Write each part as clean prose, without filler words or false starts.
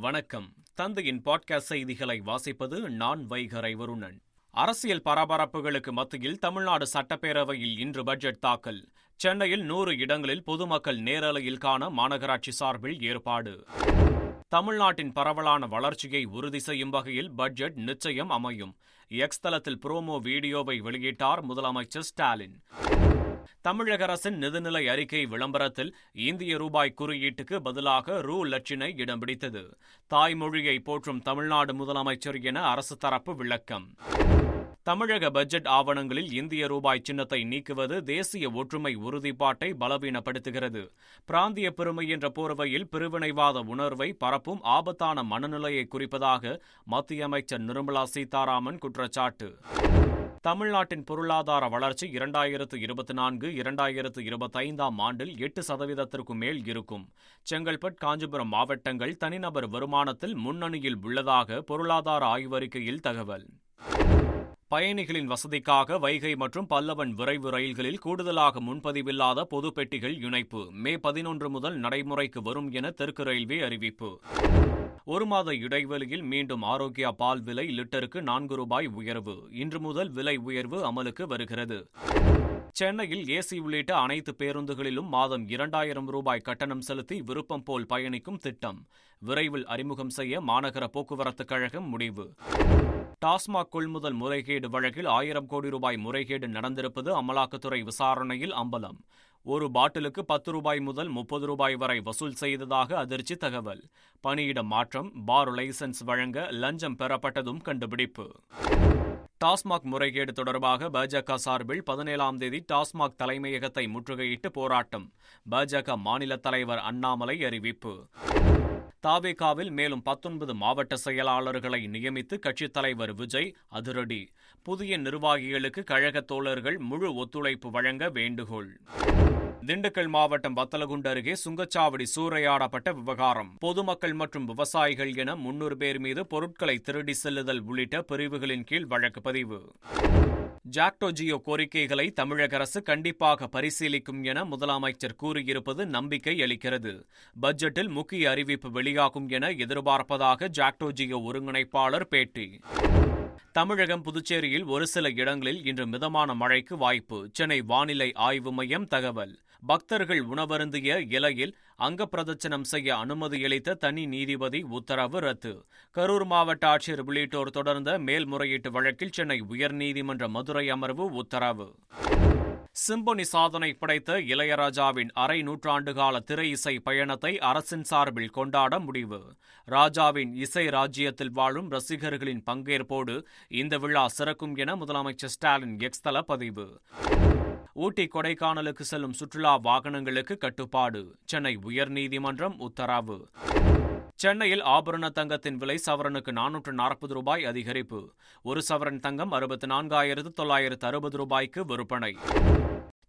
வணக்கம். தந்தையின் பாட்காஸ்ட் செய்திகளை வாசிப்பது நான் வைகரை வருணன். அரசியல் பரபரப்புகளுக்கு மத்தியில் தமிழ்நாடு சட்டப்பேரவையில் இன்று பட்ஜெட் தாக்கல். சென்னையில் 100 இடங்களில் பொதுமக்கள் நேரலையில் காண மாநகராட்சி சார்பில் ஏற்பாடு. தமிழ்நாட்டின் பரவலான வளர்ச்சியை உறுதி செய்யும் வகையில் பட்ஜெட் நிச்சயம் அமையும். எக்ஸ் தளத்தில் புரோமோ வீடியோவை வெளியிட்டார் முதலமைச்சர் ஸ்டாலின். தமிழக அரசின் நிதிநிலை அறிக்கை விளம்பரத்தில் இந்திய ரூபாய் குறியீட்டுக்கு பதிலாக லட்சினை இடம் பிடித்தது. தாய்மொழியை போற்றும் தமிழ்நாடு முதலமைச்சர் என அரசு தரப்பு விளக்கம். தமிழக பட்ஜெட் ஆவணங்களில் இந்திய ரூபாய் சின்னத்தை நீக்குவது தேசிய ஒற்றுமை உறுதிப்பாட்டை பலவீனப்படுத்துகிறது. பிராந்திய பெருமை என்ற போர்வையில் பிரிவினைவாத உணர்வை பரப்பும் ஆபத்தான மனநிலையை குறிப்பதாக மத்திய அமைச்சர் நிர்மலா சீதாராமன் குற்றச்சாட்டு. தமிழ்நாட்டின் பொருளாதார வளர்ச்சி 2024-2025 ஆண்டில் 8% மேல் இருக்கும். செங்கல்பட்டு, காஞ்சிபுரம் மாவட்டங்கள் தனிநபர் வருமானத்தில் முன்னணியில் உள்ளதாக பொருளாதார ஆய்வறிக்கையில் தகவல். பயணிகளின் வசதிக்காக வைகை மற்றும் பல்லவன் விரைவு ரயில்களில் கூடுதலாக முன்பதிவில்லாத பொது பெட்டிகள் இணைப்பு மே 11 முதல் நடைமுறைக்கு வரும் என தெற்கு ரயில்வே அறிவிப்பு. 1 மாத இடைவெளியில் மீண்டும் ஆரோக்கியா பால் விலை லிட்டருக்கு ரூபாய் 4 உயர்வு. இன்று முதல் விலை உயர்வு அமலுக்கு வருகிறது. சென்னையில் ஏசி உள்ளிட்ட அனைத்து பேருந்துகளிலும் மாதம் 2000 ரூபாய் கட்டணம் செலுத்தி விருப்பம் போல் பயணிக்கும் திட்டம் விரைவில் அறிமுகம் செய்ய மாநகர போக்குவரத்து கழகம் முடிவு. டாஸ்மாக் கொள்முதல் முறைகேடு வழக்கில் 1000 கோடி ரூபாய் முறைகேடு நடந்திருப்பது அமலாக்கத்துறை விசாரணையில் அம்பலம். ஒரு பாட்டிலுக்கு 10 ரூபாய் முதல் 30 ரூபாய் வரை வசூல் செய்ததாக அதிர்ச்சி தகவல். பணியிட மாற்றம், பார் லைசன்ஸ் வழங்க லஞ்சம் பெறப்பட்டதும் கண்டுபிடிப்பு. டாஸ்மாக் முறைகேடு தொடர்பாக பாஜக சார்பில் 17ஆம் தேதி டாஸ்மாக் தலைமையகத்தை முற்றுகையிட்டு போராட்டம். பாஜக மாநில தலைவர் அண்ணாமலை அறிவிப்பு. தாவேகாவில் மேலும் 19 மாவட்ட செயலாளர்களை நியமித்து கட்சித் தலைவர் விஜய் அதிரடி. புதிய நிர்வாகிகளுக்கு கழக தோழர்கள் முழு ஒத்துழைப்பு வழங்க வேண்டுகோள். திண்டுக்கல் மாவட்டம் வத்தலகுண்டு அருகே சுங்கச்சாவடி சூறையாடப்பட்ட விவகாரம். பொதுமக்கள் மற்றும் விவசாயிகள் என 300 பேர் மீது பொருட்களை திருடி செல்லுதல் உள்ளிட்ட பிரிவுகளின் கீழ் வழக்கு பதிவு. ஜாக்டோ ஜியோ கோரிக்கைகளை தமிழக அரசு கண்டிப்பாக பரிசீலிக்கும் என முதலமைச்சர் கூறியிருப்பது நம்பிக்கை அளிக்கிறது. பட்ஜெட்டில் முக்கிய அறிவிப்பு வெளியாகும் என எதிர்பார்ப்பதாக ஜாக்டோ ஜியோ ஒருங்கிணைப்பாளர் பேட்டி. தமிழகம், புதுச்சேரியில் ஒரு சில இடங்களில் இன்று மிதமான மழைக்கு வாய்ப்பு. சென்னை வானிலை ஆய்வு மையம் தகவல். பக்தர்கள் உணவருந்திய இலையில் அங்கப்பிரதட்சணம் செய்ய அனுமதியளித்த தனி நீதிபதி உத்தரவு ரத்து. கரூர் மாவட்ட ஆட்சியர் உள்ளிட்டோர் தொடர்ந்த மேல்முறையீட்டு வழக்கில் சென்னை உயர்நீதிமன்ற மதுரை அமர்வு உத்தரவு. சிம்பொனி சாதனை படைத்த இளையராஜாவின் அரை நூற்றாண்டுகால திரை இசை பயணத்தை அரசின் சார்பில் கொண்டாட முடிவு. ராஜாவின் இசை ராஜ்யத்தில் வாழும் ரசிகர்களின் பங்கேற்போடு இந்த விழா சிறக்கும் என முதலமைச்சர் ஸ்டாலின் எக்ஸ் தள பதிவு. ஊட்டி, கொடைக்கானலுக்கு செல்லும் சுற்றுலா வாகனங்களுக்கு கட்டுப்பாடு. சென்னை உயர்நீதிமன்றம் உத்தரவு. சென்னையில் ஆபரண தங்கத்தின் விலை சவரனுக்கு 440 ரூபாய் அதிகரிப்பு. ஒரு சவரன் தங்கம் 64,960 ரூபாய்க்கு விற்பனை.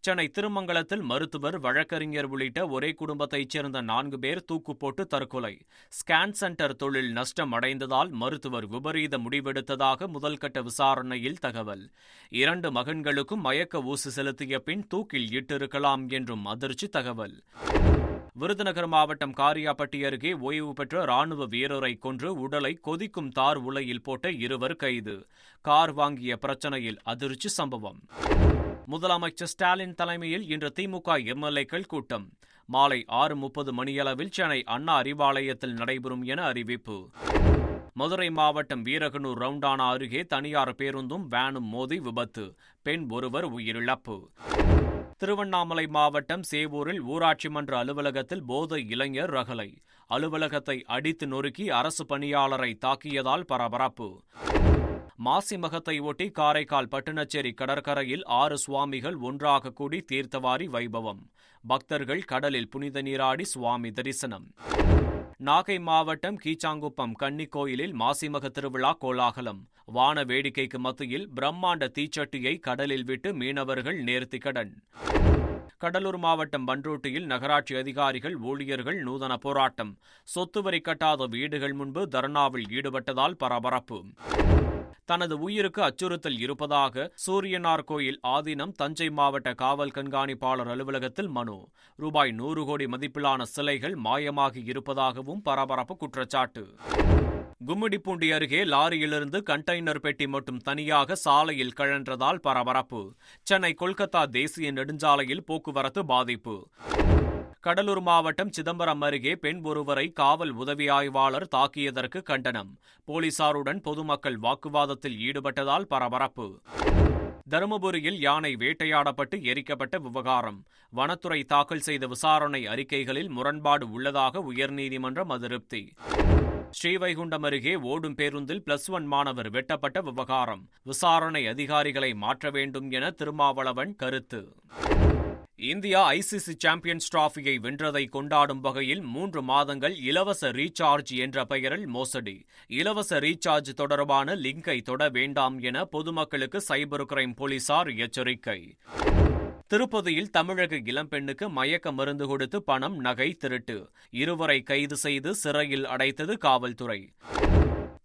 சென்னை திருமங்கலத்தில் மருத்துவர், வழக்கறிஞர் உள்ளிட்ட ஒரே குடும்பத்தைச் சேர்ந்த 4 பேர் தூக்கு போட்டு தற்கொலை. ஸ்கேன் சென்டர் தொழில் நஷ்டம் அடைந்ததால் மருத்துவர் விபரீத முடிவெடுத்ததாக முதல்கட்ட விசாரணையில் தகவல். 2 மகன்களுக்கும் மயக்க ஊசி செலுத்திய பின் தூக்கில் இட்டிருக்கலாம் என்றும் அதிர்ச்சி தகவல். விருதுநகர் மாவட்டம் காரியாபட்டி அருகே ஓய்வு பெற்ற ராணுவ வீரரை கொன்று உடலை கொதிக்கும் தார் உலையில் போட்ட 2 கைது. கார் வாங்கிய பிரச்சனையில் அதிர்ச்சி சம்பவம். முதலமைச்சர் ஸ்டாலின் தலைமையில் இன்று திமுக எம்எல்ஏக்கள் கூட்டம். மாலை 6:30 மணியளவில் சென்னை அண்ணா அறிவாலயத்தில் நடைபெறும் என அறிவிப்பு. மதுரை மாவட்டம் வீரகனூர் ரவுண்டானா அருகே தனியார் பேருந்தும் வேனும் மோதி விபத்து. பெண் ஒருவர் உயிரிழப்பு. திருவண்ணாமலை மாவட்டம் சேவூரில் ஊராட்சி மன்ற அலுவலகத்தில் போதை இளைஞர் ரகளை. அலுவலகத்தை அடித்து நொறுக்கி அரசு பணியாளரை தாக்கியதால் பரபரப்பு. மாசி மகத்தை ஒட்டி காரைக்கால் பட்டுணச்சேரி கடற்கரையில் 6 சுவாமிகள் ஒன்றாக கூடி தீர்த்தவாரி வைபவம். பக்தர்கள் கடலில் புனித நீராடி சுவாமி தரிசனம். நாகை மாவட்டம் கீச்சாங்குப்பம் கன்னி கோயிலில் மாசிமக திருவிழா கோலாகலம். வான வேடிக்கைக்கு மத்தியில் பிரம்மாண்ட தீச்சட்டியை கடலில் விட்டு மீனவர்கள் நேர்த்திக்கடன். கடலூர் மாவட்டம் பண்ருட்டியில் நகராட்சி அதிகாரிகள், ஊழியர்கள் நூதன போராட்டம். சொத்து வரி கட்டாத வீடுகள் முன்பு தர்ணாவில் ஈடுபட்டதால் பரபரப்பு. தனது உயிருக்கு அச்சுறுத்தல் இருப்பதாக சூரியனார் கோயில் ஆதீனம் தஞ்சை மாவட்ட காவல் கண்காணிப்பாளர் அலுவலகத்தில் மனு. ரூபாய் 100 கோடி மதிப்பிலான சிலைகள் மாயமாகி இருப்பதாகவும் பரபரப்பு குற்றச்சாட்டு. கும்மிடிப்பூண்டி அருகே லாரியிலிருந்து கண்டெய்னர் பெட்டி மட்டும் தனியாக சாலையில் கழன்றதால் பரபரப்பு. சென்னை கொல்கத்தா தேசிய நெடுஞ்சாலையில் போக்குவரத்து பாதிப்பு. கடலூர் மாவட்டம் சிதம்பரம் அருகே பெண் ஒருவரை காவல் உதவி ஆய்வாளர் தாக்கியதற்கு கண்டனம். போலீசாருடன் பொதுமக்கள் வாக்குவாதத்தில் ஈடுபட்டதால் பரபரப்பு. தருமபுரியில் யானை வேட்டையாடப்பட்டு எரிக்கப்பட்ட விவகாரம். வனத்துறை தாக்கல் செய்த விசாரணை அறிக்கைகளில் முரண்பாடு உள்ளதாக உயர்நீதிமன்றம் அதிருப்தி. ஸ்ரீவைகுண்டம் அருகே ஓடும் பேருந்தில் +1 மாணவர் வெட்டப்பட்ட விவகாரம். விசாரணை அதிகாரிகளை மாற்ற வேண்டும் என திருமாவளவன் கருத்து. இந்தியா ஐசிசி சாம்பியன்ஸ் டிராபியை வென்றதை கொண்டாடும் வகையில் 3 மாதங்கள் இலவச ரீசார்ஜ் என்ற பெயரில் மோசடி. இலவச ரீசார்ஜ் தொடர்பான லிங்கை தொட வேண்டாம் என பொதுமக்களுக்கு சைபர் கிரைம் போலீசார் எச்சரிக்கை. திருப்பதியில் தமிழக இளம்பெண்ணுக்கு மயக்க மருந்து கொடுத்து பணம் நகை திருட்டு. 2 கைது செய்து சிறையில் அடைத்தது காவல்துறை.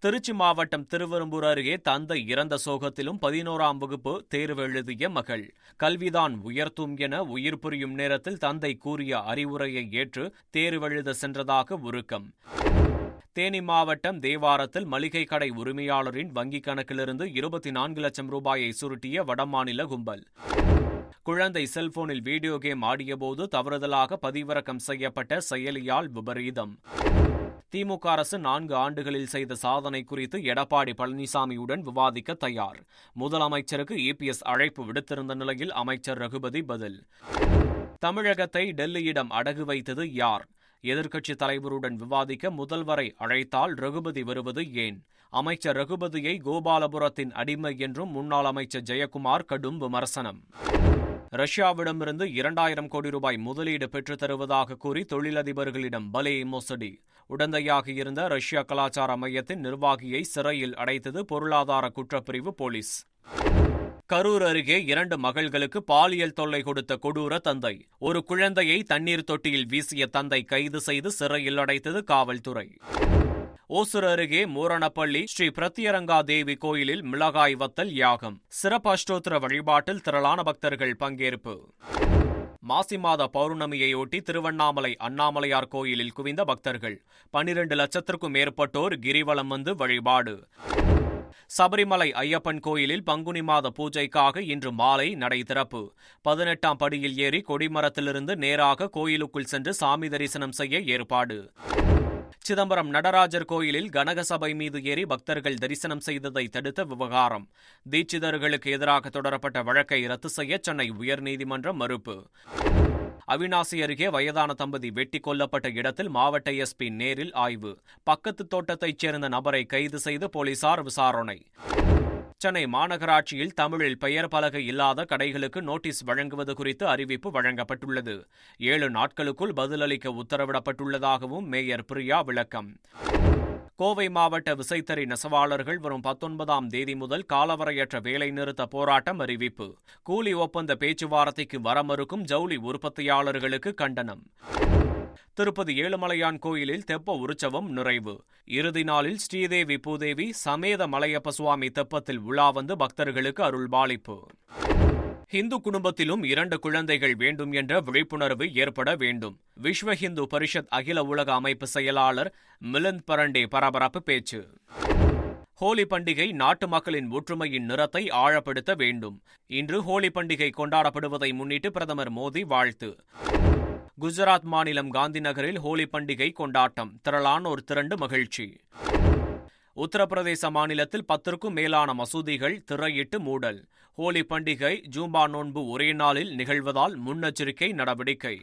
திருச்சி மாவட்டம் திருவெரும்பூர் அருகே தந்தை இறந்த சோகத்திலும் 11ஆம் வகுப்பு தேர்வு எழுதிய மகள். கல்விதான் உயர்த்தும் என உயிர் புரியும் நேரத்தில் தந்தை கூறிய அறிவுரையை ஏற்று தேர்வெழுத சென்றதாக உருக்கம். தேனி மாவட்டம் தேவாரத்தில் மளிகை கடை உரிமையாளரின் வங்கிக் கணக்கிலிருந்து 24 லட்சம் ரூபாயை சுருட்டிய வடமாநில கும்பல். குழந்தை செல்போனில் வீடியோ கேம் ஆடியபோது தவறுதலாக பதிவிறக்கம் செய்யப்பட்ட செயலியால் விபரீதம். திமுக அரசு 4 ஆண்டுகளில் செய்த சாதனை குறித்து எடப்பாடி பழனிசாமியுடன் விவாதிக்க தயார். முதலமைச்சருக்கு இபிஎஸ் அழைப்பு விடுத்திருந்த நிலையில் அமைச்சர் ரகுபதி பதில். தமிழகத்தை டெல்லியிடம் அடகு வைத்தது யார்? எதிர்க்கட்சித் தலைவருடன் விவாதிக்க முதல்வரை அழைத்தால் ரகுபதி வருவது ஏன்? அமைச்சர் ரகுபதியை கோபாலபுரத்தின் அடிமை என்றும் முன்னாள் அமைச்சர் ஜெயக்குமார் கடும் விமர்சனம். ரஷ்யாவிடமிருந்து 2000 கோடி ரூபாய் முதலீடு பெற்றுத் தருவதாக கூறி தொழிலதிபர்களிடம் பலே மோசடி. உடந்தையாக இருந்த ரஷ்யா கலாச்சார மையத்தின் நிர்வாகியை சிறையில் அடைத்தது பொருளாதார குற்றப்பிரிவு போலீஸ். கரூர் அருகே 2 மகள்களுக்கு பாலியல் தொல்லை கொடுத்த கொடூர தந்தை. ஒரு குழந்தையை தண்ணீர் தொட்டியில் வீசிய தந்தை கைது செய்து சிறையில் அடைத்தது காவல்துறை. ஓசூர் அருகே மூரணப்பள்ளி ஸ்ரீ பிரத்யரங்கா தேவி கோயிலில் மிளகாய் வத்தல் யாகம். சிறப்பு அஷ்டோத்திர வழிபாட்டில் திரளான பக்தர்கள் பங்கேற்பு. மாசி மாத பௌர்ணமியையொட்டி திருவண்ணாமலை அண்ணாமலையார் கோயிலில் குவிந்த பக்தர்கள். 12 லட்சத்திற்கும் மேற்பட்டோர் கிரிவலம் வந்து வழிபாடு. சபரிமலை ஐயப்பன் கோயிலில் பங்குனி மாத பூஜைக்காக இன்று மாலை நடை திறப்பு. 18ஆம் படியில் ஏறி கொடிமரத்திலிருந்து நேராக கோயிலுக்குள் சென்று சாமி தரிசனம் செய்ய ஏற்பாடு. சிதம்பரம் நடராஜர் கோயிலில் கனக சபை மீது ஏறி பக்தர்கள் தரிசனம் செய்ததை தடுத்த விவகாரம். தீட்சிதர்களுக்கு எதிராக தொடரப்பட்ட வழக்கை ரத்து செய்ய சென்னை உயர்நீதிமன்றம் மறுப்பு. அவிநாசி அருகே வயதான தம்பதி வெட்டி கொல்லப்பட்ட இடத்தில் மாவட்ட எஸ்பி நேரில் ஆய்வு. பக்கத்து தோட்டத்தைச் சேர்ந்த நபரை கைது செய்து போலீசார் விசாரணை. சென்னை மாநகராட்சியில் தமிழில் பெயர் பலகை இல்லாத கடைகளுக்கு நோட்டீஸ் வழங்குவது குறித்து அறிவிப்பு வழங்கப்பட்டுள்ளது. 7 நாட்களுக்குள் பதிலளிக்க உத்தரவிடப்பட்டுள்ளதாகவும் மேயர் பிரியா விளக்கம். கோவை மாவட்ட விசைத்தறி நெசவாளர்கள் வரும் 19ஆம் தேதி முதல் காலவரையற்ற வேலைநிறுத்த போராட்டம் அறிவிப்பு. கூலி ஒப்பந்த பேச்சுவார்த்தைக்கு வர மறுக்கும் ஜவுளி உற்பத்தியாளர்களுக்கு கண்டனம். திருப்பதி ஏழுமலையான் கோயிலில் தெப்ப உற்சவம் நிறைவு. இறுதி நாளில் ஸ்ரீதேவி பூதேவி சமேத மலையப்ப சுவாமி தெப்பத்தில் உலா வந்து பக்தர்களுக்கு அருள்பாலிப்பு. இந்து குடும்பத்திலும் 2 குழந்தைகள் வேண்டும் என்ற விழிப்புணர்வு ஏற்பட வேண்டும். விஸ்வ ஹிந்து பரிஷத் அகில உலக அமைப்பு செயலாளர் மிலிந்த் பரண்டே பரபரப்பு பேச்சு. ஹோலி பண்டிகை நாட்டு மக்களின் ஒற்றுமையின் நிறத்தை ஆழப்படுத்த வேண்டும். இன்று ஹோலி பண்டிகை கொண்டாடப்படுவதை முன்னிட்டு பிரதமர் மோடி வாழ்த்து. குஜராத் மாநிலம் காந்தி நகரில் ஹோலி பண்டிகை கொண்டாட்டம். திரளானோர் திரண்டு மகிழ்ச்சி. உத்தரப்பிரதேச மாநிலத்தில் 10க்கும் மேலான மசூதிகள் திரையிட்டு மூடல். ஹோலி பண்டிகை ஜூம்பா நோன்பு ஒரே நாளில் நிகழ்வதால் முன்னெச்சரிக்கை நடவடிக்கை.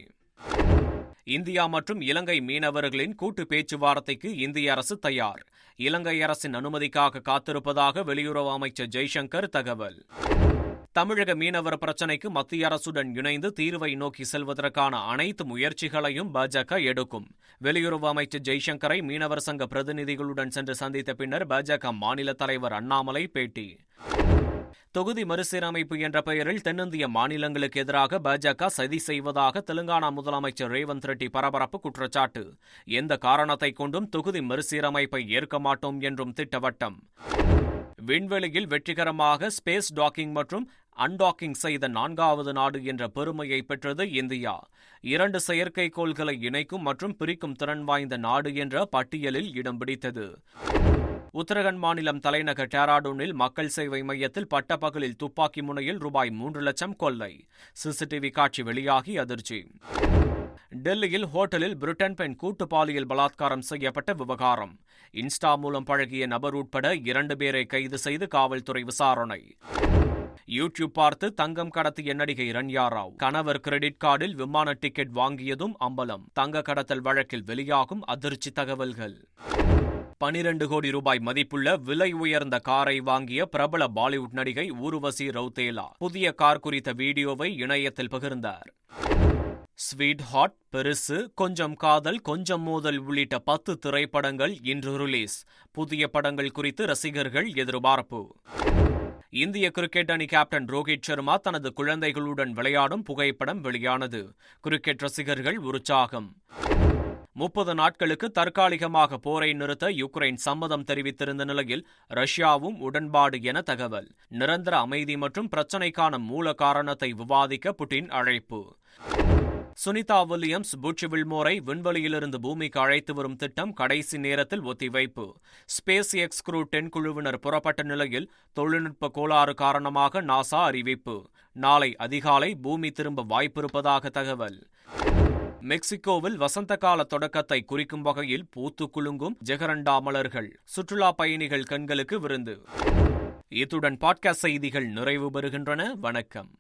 இந்தியா மற்றும் இலங்கை மீனவர்களின் கூட்டு பேச்சுவார்த்தைக்கு இந்திய அரசு தயார். இலங்கை அரசின் அனுமதிக்காக காத்திருப்பதாக வெளியுறவு அமைச்சர் ஜெய்சங்கர் தகவல். தமிழக மீனவர் பிரச்சினைக்கு மத்திய அரசுடன் இணைந்து தீர்வை நோக்கி செல்வதற்கான அனைத்து முயற்சிகளையும் பாஜக எடுக்கும். வெளியுறவு அமைச்சர் ஜெய்சங்கரை மீனவர் சங்க பிரதிநிதிகளுடன் சென்று சந்தித்த பின்னர் பாஜக மாநில தலைவர் அண்ணாமலை பேட்டி. தொகுதி மறுசீரமைப்பு என்ற பெயரில் தென்னிந்திய மாநிலங்களுக்கு எதிராக பாஜக சதி செய்வதாக தெலுங்கானா முதலமைச்சர் ரேவந்த் ரெட்டி பரபரப்பு குற்றச்சாட்டு. எந்த காரணத்தை கொண்டும் தொகுதி மறுசீரமைப்பை ஏற்க மாட்டோம் என்றும் திட்டவட்டம். விண்வெளியில் வெற்றிகரமாக ஸ்பேஸ் டாக்கிங் மற்றும் அன்டாக்கிங் செய்த 4வது நாடு என்ற பெருமையை பெற்றது இந்தியா. 2 செயற்கைக்கோள்களை இணைக்கும் மற்றும் பிரிக்கும் திறன் வாய்ந்த நாடு என்ற பட்டியலில் இடம் பிடித்தது. உத்தரகண்ட் மாநிலம் தலைநகர் டேராடூனில் மக்கள் சேவை மையத்தில் பட்டப்பகலில் துப்பாக்கி முனையில் ரூபாய் 3 லட்சம் கொள்ளை. சிசிடிவி காட்சி வெளியாகி அதிர்ச்சி. டெல்லியில் ஹோட்டலில் பிரிட்டன் பெண் கூட்டு பாலியல் பலாத்காரம் செய்யப்பட்ட விவகாரம். இன்ஸ்டா மூலம் பழகிய நபர் உட்பட 2 பேரை கைது செய்து காவல்துறை விசாரணை. யூடியூப் பார்த்து தங்கம் கடத்திய நடிகை ரன்யா ராவ் கணவர் கிரெடிட் கார்டில் விமான டிக்கெட் வாங்கியதும் அம்பலம். தங்க கடத்தல் வழக்கில் வெளியாகும் அதிர்ச்சி தகவல்கள். 12 கோடி ரூபாய் மதிப்புள்ள விலை உயர்ந்த காரை வாங்கிய பிரபல பாலிவுட் நடிகை ஊர்வசி ரவுத்தேலா புதிய கார் குறித்த வீடியோவை இணையத்தில் பகிர்ந்தார். ஸ்வீட் ஹாட், பெருசு, கொஞ்சம் காதல், கொஞ்சம் மோதல் உள்ளிட்ட 10 திரைப்படங்கள் இன்று ரிலீஸ். புதிய படங்கள் குறித்து ரசிகர்கள் எதிர்பார்ப்பு. இந்திய கிரிக்கெட் அணி கேப்டன் ரோஹித் சர்மா தனது குழந்தைகளுடன் விளையாடும் புகைப்படம் வெளியானது. கிரிக்கெட் ரசிகர்கள் உற்சாகம். 30 நாட்களுக்கு தற்காலிகமாக போரை நிறுத்த யுக்ரைன் சம்மதம் தெரிவித்திருந்த நிலையில் ரஷ்யாவும் உடன்பாடு என தகவல். நிரந்தர அமைதி மற்றும் பிரச்சினைக்கான மூல காரணத்தை விவாதிக்க புட்டின் அழைப்பு. சுனிதா வில்லியம்ஸ் புட்ச் வில்மோரை விண்வெளியிலிருந்து பூமிக்கு அழைத்து வரும் திட்டம் கடைசி நேரத்தில் ஒத்திவைப்பு. ஸ்பேஸ் எக்ஸ் க்ரூ 10 குழுவினர் புறப்பட்ட நிலையில் தொழில்நுட்ப கோளாறு காரணமாக நாசா அறிவிப்பு. நாளை அதிகாலை பூமி திரும்ப வாய்ப்பிருப்பதாக தகவல். மெக்சிகோவில் வசந்த கால தொடக்கத்தை குறிக்கும் வகையில் பூத்து குலுங்கும் ஜெகரண்டா மலர்கள். சுற்றுலா பயணிகள் கண்களுக்கு விருந்து. இத்துடன் பாட்காஸ்ட் செய்திகள் நிறைவு பெறுகின்றன. வணக்கம்.